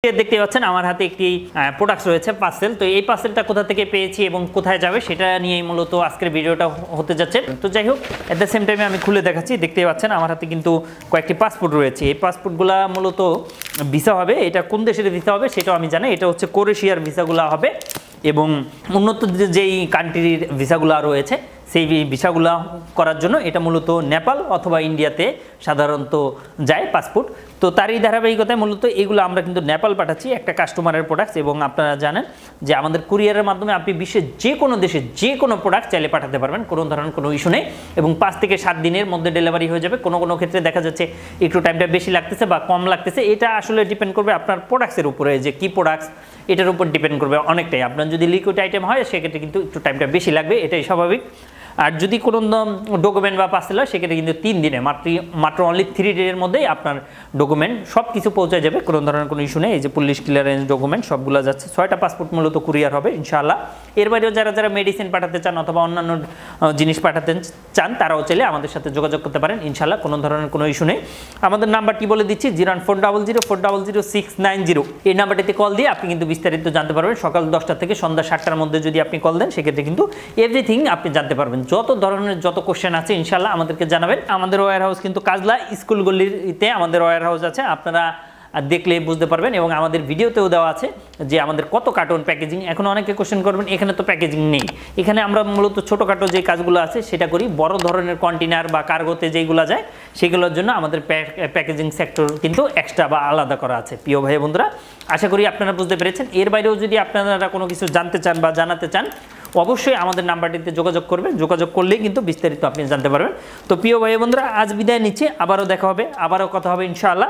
দেখতে পাচ্ছেন আমার হাতে একটি প্রোডাক্ট রয়েছে পার্সেল। তো এই পার্সেলটা কোথা থেকে পেয়েছি এবং কোথায় যাবে সেটা নিয়েই মূলত আজকের ভিডিওটা হতে যাচ্ছে। তো যাই হোক, এট দ্য সেম টাইমে আমি খুলে দেখাচ্ছি। দেখতে পাচ্ছেন আমার হাতে কিন্তু কয়েকটি পাসপোর্ট রয়েছে। এই পাসপোর্টগুলো মূলত ভিসা হবে। এটা কোন দেশের ভিসা হবে সেটাও আমি জানি। এটা হচ্ছে ক্রোয়েশিয়ার ভিসাগুলো হবে এবং উন্নত যেই কান্ট্রির ভিসাগুলো রয়েছে সেই ভিসাগুলো করার জন্য এটা মূলত নেপাল অথবা ইন্ডিয়াতে সাধারণত যায় পাসপোর্ট। তো তারই ধারাবাহিকতায় মূলত এগুলো আমরা কিন্তু নেপাল পাঠাচ্ছি একটা কাস্টমারের প্রোডাক্টস। এবং আপনারা জানেন যে আমাদের কুরিয়ারের মাধ্যমে আপনি বিশ্বের যে কোনো দেশে যে কোনো প্রোডাক্ট চাইলে পাঠাতে পারবেন, কোনো ধরনের কোনো ইস্যু নেই এবং 5 থেকে 7 দিনের মধ্যে ডেলিভারি হয়ে যাবে। কোনো কোনো ক্ষেত্রে দেখা যাচ্ছে একটু টাইমটা বেশি লাগতেছে বা কম লাগতেছে। এটা আসলে ডিপেন্ড করবে আপনার প্রোডাক্টসের উপরে, যে কী প্রোডাক্টস এটার উপর ডিপেন্ড করবে অনেকটাই। আপনার যদি লিকুইড আইটেম হয় সেক্ষেত্রে কিন্তু একটু টাইমটা বেশি লাগবে, এটাই স্বাভাবিক। আর যদি কোনো ডকুমেন্ট বা পার্সেল হয় সেক্ষেত্রে কিন্তু 3 দিনে মাত্র অনলি 3 ডের মধ্যেই আপনার ডকুমেন্ট সব কিছু পৌঁছে যাবে, কোনো ধরনের কোনো ইস্যু নেই। এই যে পুলিশ ক্লিয়ারেন্স ডকুমেন্ট সবগুলো যাচ্ছে। 6টা পাসপোর্ট মূলত কুরিয়ার হবে ইনশাআল্লাহ। এর বাইরেও যারা মেডিসিন পাঠাতে চান অথবা অন্যান্য জিনিস পাঠাতে চান তারাও চাইলে আমাদের সাথে যোগাযোগ করতে পারেন ইনশাআল্লাহ, কোনো ধরনের কোনো ইস্যু নেই। আমাদের নাম্বারটি বলে দিচ্ছি 01400400690। এই নাম্বারটিতে কল দিয়ে আপনি কিন্তু বিস্তারিত জানতে পারবেন। সকাল 10টা থেকে সন্ধ্যা 7টার মধ্যে যদি আপনি কল দেন সেক্ষেত্রে কিন্তু এভরিথিং আপনি জানতে পারবেন। যত ধরনের যত কোশ্চেন আছে ইনশাআল্লাহ আমাদেরকে জানাবেন। আমাদের ওয়্যার হাউস কিন্তু কাজলা স্কুল গলিতে আমাদের ওয়্যার হাউস আছে, আপনারা দেখলে বুঝতে পারবেন। এবং আমাদের ভিডিওতেও দেওয়া আছে যে আমাদের কত কার্টন প্যাকেজিং। এখন অনেকে কোশ্চেন করবেন এখানে তো প্যাকেজিং নেই। এখানে আমরা মূলত ছোটোখাটো যে কাজগুলো আছে সেটা করি। বড় ধরনের কন্টেনার বা কার্গোতে যেগুলো যায় সেগুলোর জন্য আমাদের প্যাকেজিং সেক্টর কিন্তু এক্সট্রা বা আলাদা করা আছে। প্রিয় ভাই বন্ধুরা, আশা করি আপনারা বুঝতে পেরেছেন। এর বাইরেও যদি আপনারা কোনো কিছু জানতে চান বা জানাতে চান অবশ্যই আমাদের নাম্বারটিতে যোগাযোগ করবেন। যোগাযোগ করলেই কিন্তু বিস্তারিত আপনি জানতে পারবেন। তো প্রিয় ভাই বন্ধুরা, আজ বিদায় নিচ্ছি। আবারও দেখা হবে, আবারও কথা হবে ইনশাআল্লাহ।